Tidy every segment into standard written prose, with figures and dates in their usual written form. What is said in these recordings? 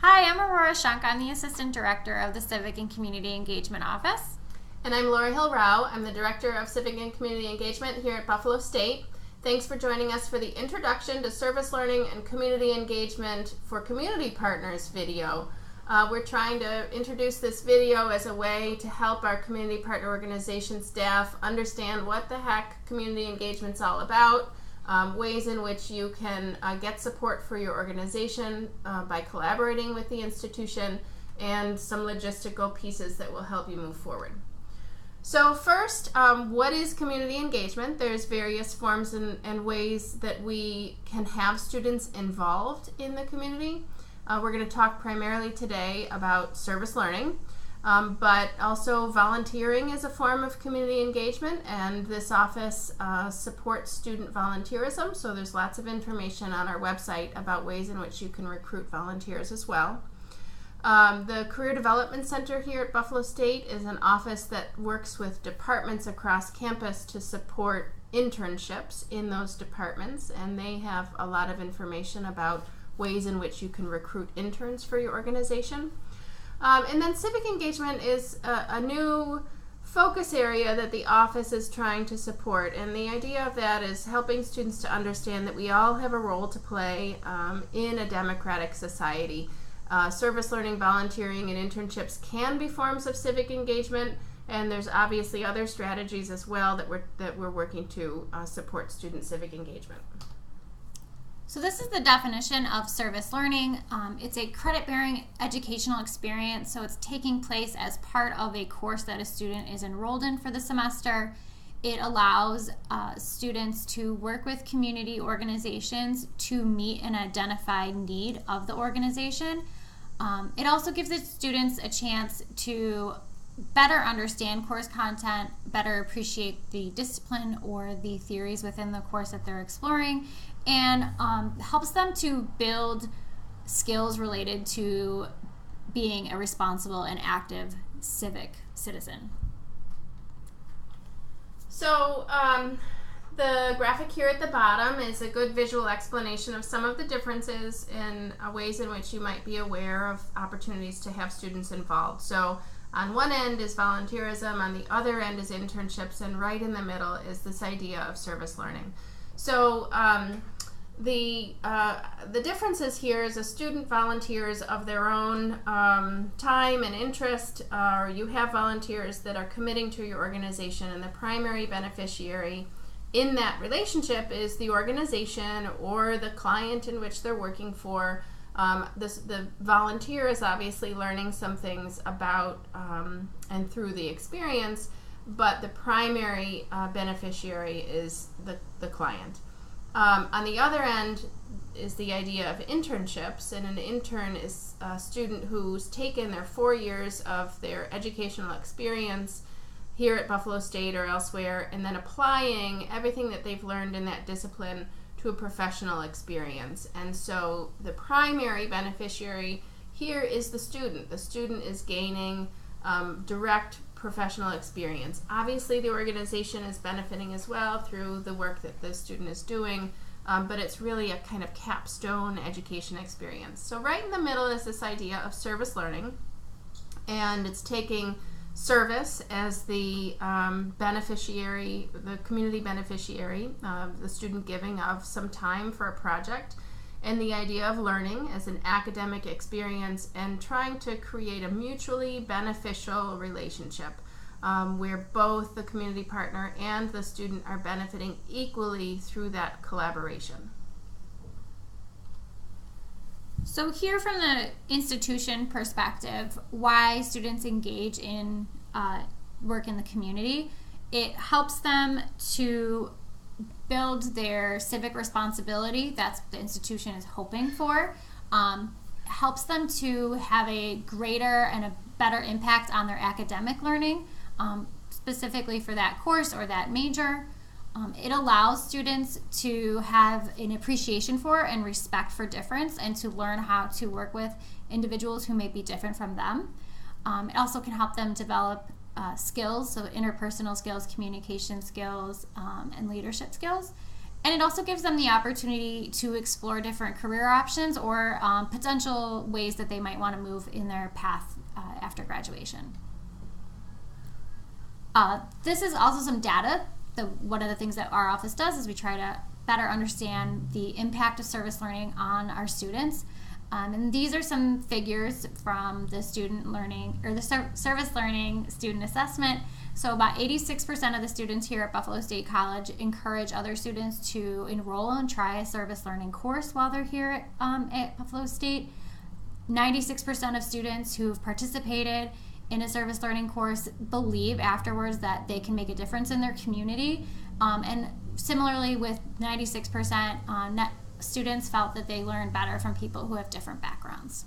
Hi, I'm Aurora Shunk. I'm the Assistant Director of the Civic and Community Engagement Office. And I'm Laura Hill Rao. I'm the Director of Civic and Community Engagement here at Buffalo State. Thanks for joining us for the Introduction to Service Learning and Community Engagement for Community Partners video. We're trying to introduce this video as a way to help our community partner organization staff understand what the heck community engagement's all about, ways in which you can get support for your organization by collaborating with the institution, and some logistical pieces that will help you move forward. So first, what is community engagement? There's various forms and ways that we can have students involved in the community. We're going to talk primarily today about service learning, but also volunteering is a form of community engagement, and this office supports student volunteerism, so there's lots of information on our website about ways in which you can recruit volunteers as well. The Career Development Center here at Buffalo State is an office that works with departments across campus to support internships in those departments, and they have a lot of information about ways in which you can recruit interns for your organization. And then civic engagement is a new focus area that the office is trying to support, and the idea of that is helping students to understand that we all have a role to play in a democratic society. Service learning, volunteering, and internships can be forms of civic engagement, and there's obviously other strategies as well that we're working to support student civic engagement. So this is the definition of service learning. It's a credit-bearing educational experience, so it's taking place as part of a course that a student is enrolled in for the semester. It allows students to work with community organizations to meet an identified need of the organization. It also gives its students a chance to better understand course content, better appreciate the discipline or the theories within the course that they're exploring, and helps them to build skills related to being a responsible and active civic citizen. So the graphic here at the bottom is a good visual explanation of some of the differences in ways in which you might be aware of opportunities to have students involved. So on one end is volunteerism, on the other end is internships, and right in the middle is this idea of service learning. So the differences here is a student volunteers of their own time and interest, or you have volunteers that are committing to your organization, and the primary beneficiary in that relationship is the organization or the client in which they're working for. The volunteer is obviously learning some things about and through the experience, but the primary beneficiary is the client. On the other end is the idea of internships, and an intern is a student who's taken their 4 years of their educational experience here at Buffalo State or elsewhere, and then applying everything that they've learned in that discipline to a professional experience. And so the primary beneficiary here is the student. The student is gaining direct professional experience. Obviously the organization is benefiting as well through the work that the student is doing, but it's really a kind of capstone education experience. So right in the middle is this idea of service learning, and it's taking service as the beneficiary, the community beneficiary, the student giving of some time for a project, and the idea of learning as an academic experience, and trying to create a mutually beneficial relationship where both the community partner and the student are benefiting equally through that collaboration. So here from the institution perspective, why students engage in work in the community, it helps them to build their civic responsibility. That's what the institution is hoping for. Helps them to have a greater and a better impact on their academic learning, specifically for that course or that major. It allows students to have an appreciation for and respect for difference, and to learn how to work with individuals who may be different from them. It also can help them develop skills, so interpersonal skills, communication skills, and leadership skills. And it also gives them the opportunity to explore different career options or potential ways that they might want to move in their path after graduation. This is also some data. One of the things that our office does is we try to better understand the impact of service learning on our students. And these are some figures from the student learning or the service learning student assessment. So about 86% of the students here at Buffalo State College encourage other students to enroll and try a service learning course while they're here at Buffalo State. 96% of students who've participated in a service learning course believe afterwards that they can make a difference in their community. And similarly with 96%, students felt that they learned better from people who have different backgrounds.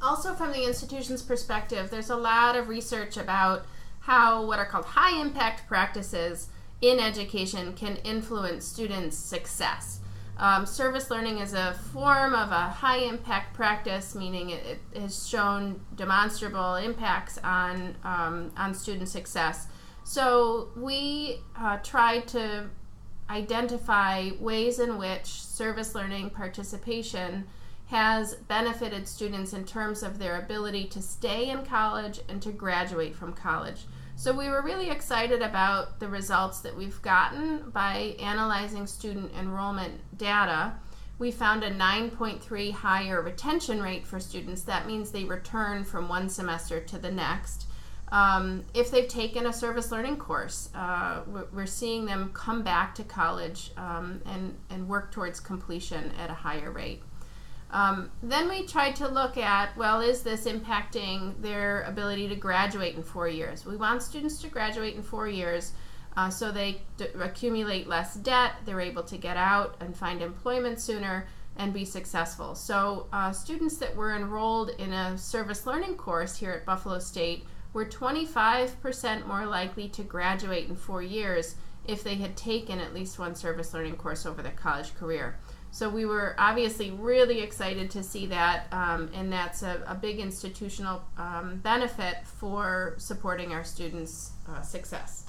Also from the institution's perspective, there's a lot of research about how what are called high impact practices in education can influence students' success. Service learning is a form of a high impact practice, meaning it has shown demonstrable impacts on student success. So we tried to identify ways in which service learning participation has benefited students in terms of their ability to stay in college and to graduate from college. So we were really excited about the results that we've gotten by analyzing student enrollment data. We found a 9.3 higher retention rate for students. That means they return from one semester to the next. If they've taken a service learning course, we're seeing them come back to college and work towards completion at a higher rate. Then we tried to look at, well, is this impacting their ability to graduate in 4 years? We want students to graduate in 4 years so they accumulate less debt, they're able to get out and find employment sooner and be successful. So students that were enrolled in a service learning course here at Buffalo State were 25% more likely to graduate in 4 years if they had taken at least one service learning course over their college career. So we were obviously really excited to see that, and that's a big institutional benefit for supporting our students' success.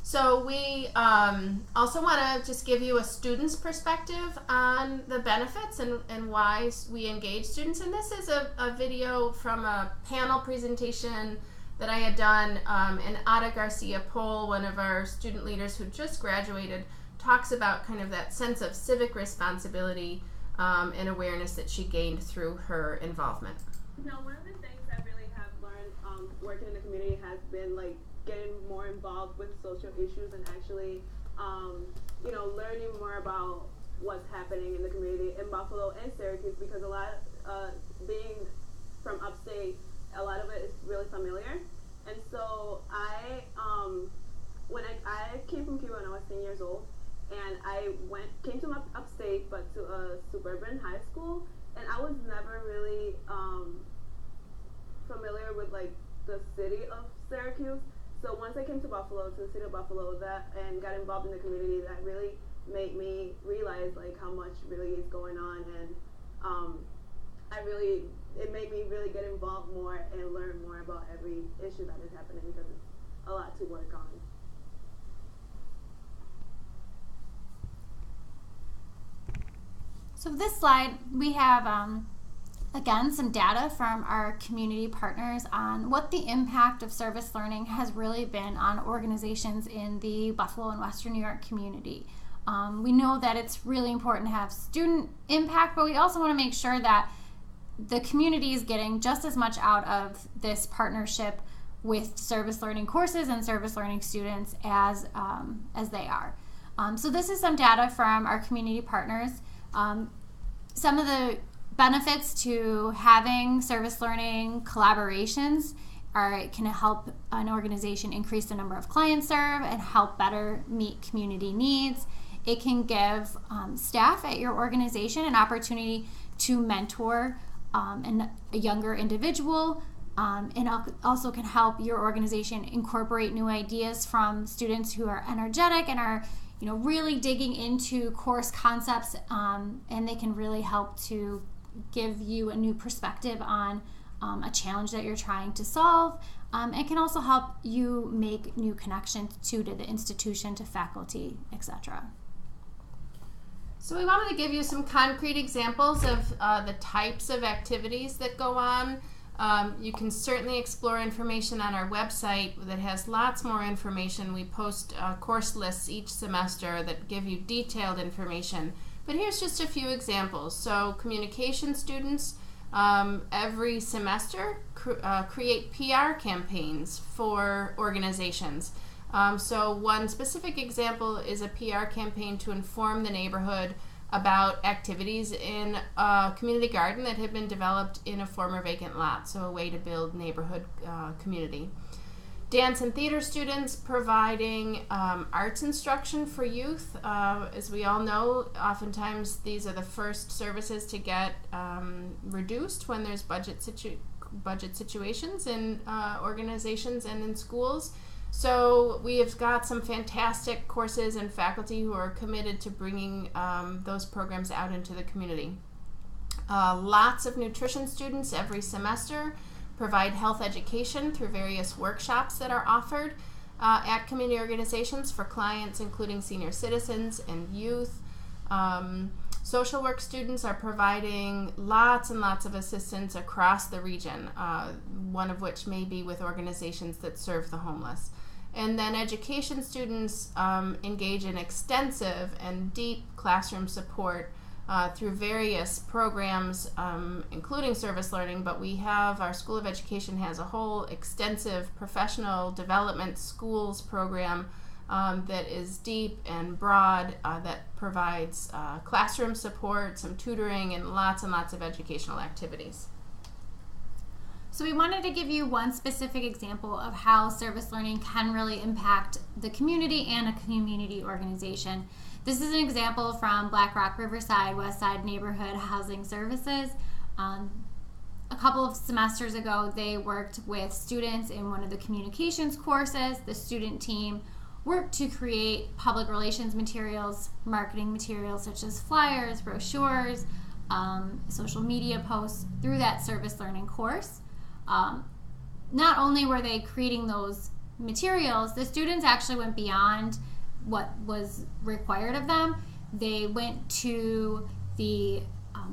So we also want to just give you a student's perspective on the benefits and why we engage students. And this is a video from a panel presentation that I had done, and Ada Garcia Pol, one of our student leaders who just graduated, talks about kind of that sense of civic responsibility and awareness that she gained through her involvement. Now, one of the things I really have learned working in the community has been like getting more involved with social issues and actually, learning more about what's happening in the community in Buffalo and Syracuse, because a lot, being from upstate, a lot of it is really familiar. And so when I came from Cuba when I was 10 years old, and I came to upstate, but to a suburban high school, and I was never really familiar with like the city of Syracuse. So once I came to Buffalo, to the city of Buffalo, and got involved in the community, that really made me realize like how much really is going on, and it made me really get involved more and learn more about every issue that is happening, because it's a lot to work on. So this slide, we have, again, some data from our community partners on what the impact of service learning has really been on organizations in the Buffalo and Western New York community. We know that it's really important to have student impact, but we also want to make sure that the community is getting just as much out of this partnership with service learning courses and service learning students as they are. So this is some data from our community partners. Some of the benefits to having service learning collaborations it can help an organization increase the number of clients served and help better meet community needs. It can give staff at your organization an opportunity to mentor a younger individual, and also can help your organization incorporate new ideas from students who are energetic and are really digging into course concepts, and they can really help to give you a new perspective on a challenge that you're trying to solve, It can also help you make new connections to the institution, to faculty, etc. So we wanted to give you some concrete examples of the types of activities that go on. You can certainly explore information on our website that has lots more information. We post course lists each semester that give you detailed information. But here's just a few examples. So communication students every semester create PR campaigns for organizations. So one specific example is a PR campaign to inform the neighborhood about activities in a community garden that had been developed in a former vacant lot, so a way to build neighborhood community. Dance and theater students providing arts instruction for youth. As we all know, oftentimes these are the first services to get reduced when there's budget situations in organizations and in schools. So we have got some fantastic courses and faculty who are committed to bringing those programs out into the community. Lots of nutrition students every semester provide health education through various workshops that are offered at community organizations for clients, including senior citizens and youth. Social work students are providing lots and lots of assistance across the region, one of which may be with organizations that serve the homeless. And then education students engage in extensive and deep classroom support through various programs, including service learning, but we have, our School of Education has a whole extensive professional development schools program that is deep and broad, that provides classroom support, some tutoring, and lots of educational activities. So we wanted to give you one specific example of how service learning can really impact the community and a community organization. This is an example from Black Rock Riverside Westside Neighborhood Housing Services. A couple of semesters ago, they worked with students in one of the communications courses. The student team worked to create public relations materials, marketing materials such as flyers, brochures, social media posts through that service learning course. Not only were they creating those materials, the students actually went beyond what was required of them. They went to the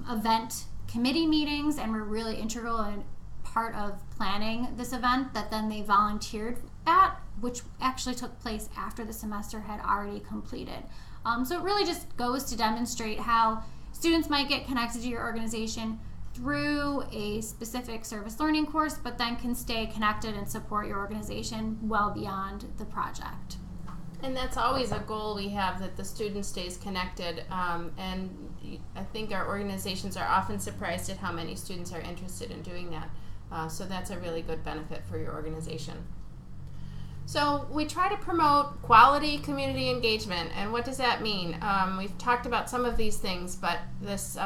event committee meetings and were really integral and part of planning this event that then they volunteered at, which actually took place after the semester had already completed. So it really just goes to demonstrate how students might get connected to your organization through a specific service learning course, but then can stay connected and support your organization well beyond the project. And that's always a goal we have, that the student stays connected, and I think our organizations are often surprised at how many students are interested in doing that. So that's a really good benefit for your organization. So we try to promote quality community engagement, and what does that mean? We've talked about some of these things, but this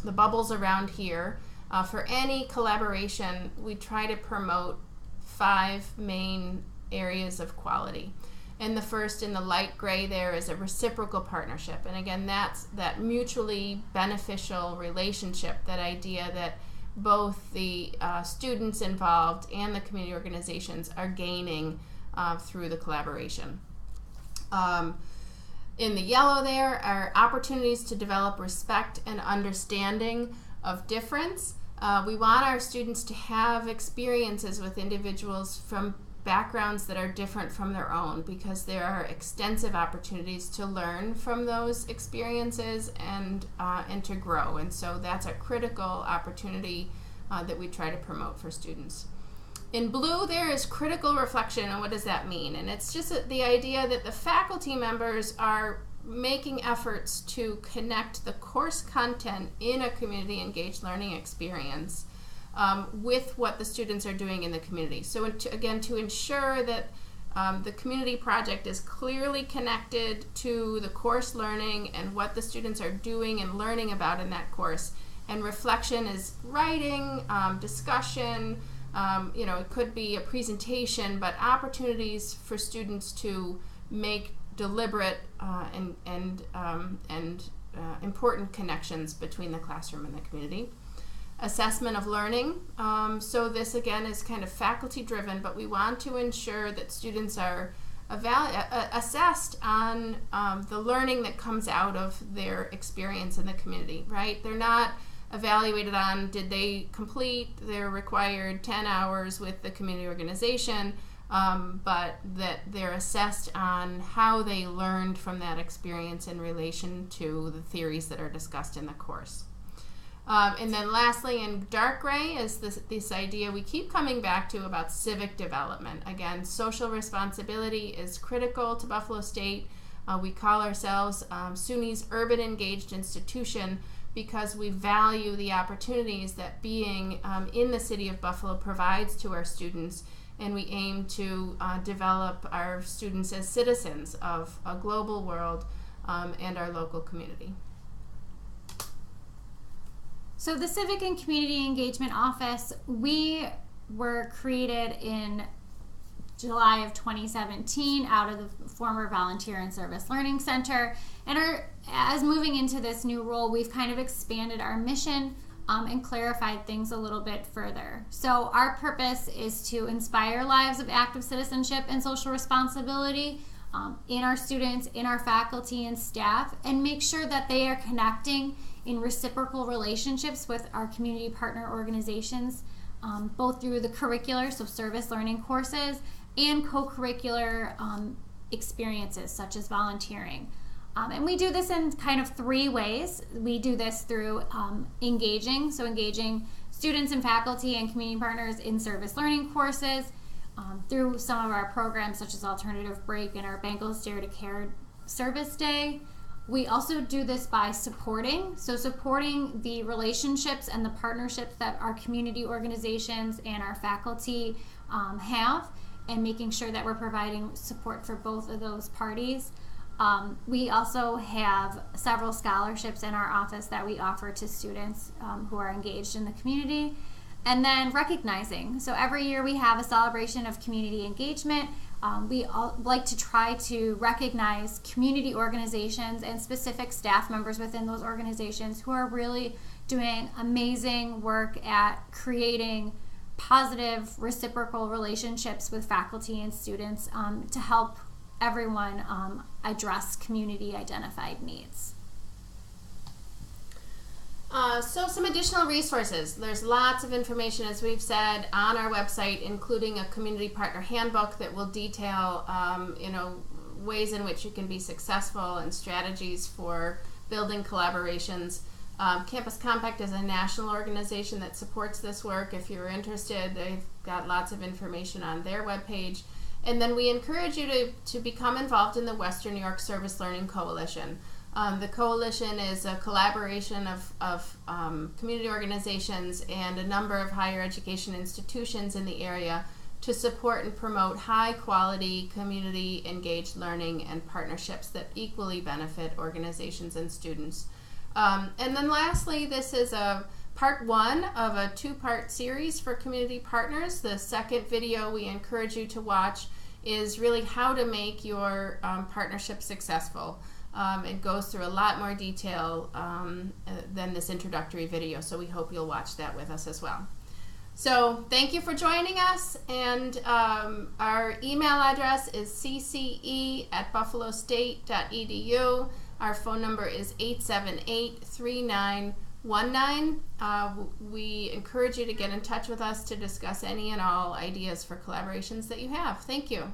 the bubbles around here. For any collaboration, we try to promote 5 main areas of quality. And the first, in the light gray there, is a reciprocal partnership. And again, that's that mutually beneficial relationship, that idea that both the students involved and the community organizations are gaining through the collaboration. In the yellow there are opportunities to develop respect and understanding of difference. We want our students to have experiences with individuals from backgrounds that are different from their own, because there are extensive opportunities to learn from those experiences and to grow. And so that's a critical opportunity that we try to promote for students. In blue, there is critical reflection, and what does that mean? And it's just the idea that the faculty members are making efforts to connect the course content in a community engaged learning experience with what the students are doing in the community. So to ensure that the community project is clearly connected to the course learning and what the students are doing and learning about in that course. And reflection is writing, discussion, it could be a presentation, but opportunities for students to make deliberate and important connections between the classroom and the community. assessment of learning. So this again is kind of faculty driven, but we want to ensure that students are assessed on the learning that comes out of their experience in the community, right? They're not evaluated on did they complete their required 10 hours with the community organization, but that they're assessed on how they learned from that experience in relation to the theories that are discussed in the course. And then lastly, in dark gray is this idea we keep coming back to about civic development. Again, social responsibility is critical to Buffalo State. We call ourselves SUNY's urban engaged institution because we value the opportunities that being in the city of Buffalo provides to our students, and we aim to develop our students as citizens of a global world and our local community. So the Civic and Community Engagement Office, we were created in July of 2017 out of the former Volunteer and Service Learning Center. And as moving into this new role, we've kind of expanded our mission and clarified things a little bit further. So our purpose is to inspire lives of active citizenship and social responsibility in our students, in our faculty and staff, and make sure that they are connecting in reciprocal relationships with our community partner organizations, both through the curricular, so service learning courses, and co-curricular experiences such as volunteering. And we do this in kind of three ways. We do this through engaging students and faculty and community partners in service learning courses, through some of our programs such as Alternative Break and our Bengals Dare to Care Service Day. We also do this by supporting the relationships and the partnerships that our community organizations and our faculty have, and making sure that we're providing support for both of those parties. We also have several scholarships in our office that we offer to students who are engaged in the community. And then recognizing. So every year we have a celebration of community engagement. We all like to try to recognize community organizations and specific staff members within those organizations who are really doing amazing work at creating positive reciprocal relationships with faculty and students to help everyone address community identified needs. So some additional resources. There's lots of information, as we've said, on our website, including a community partner handbook that will detail ways in which you can be successful and strategies for building collaborations. Campus Compact is a national organization that supports this work. If you're interested, they've got lots of information on their webpage. And then we encourage you to become involved in the Western New York Service Learning Coalition. The coalition is a collaboration of community organizations and a number of higher education institutions in the area to support and promote high quality community engaged learning and partnerships that equally benefit organizations and students. And then lastly, this is a part one of a two-part series for community partners. The second video we encourage you to watch is really how to make your partnership successful. It goes through a lot more detail than this introductory video, so we hope you'll watch that with us as well. So thank you for joining us, and our email address is cce@buffalostate.edu. Our phone number is 878-3919. We encourage you to get in touch with us to discuss any and all ideas for collaborations that you have. Thank you.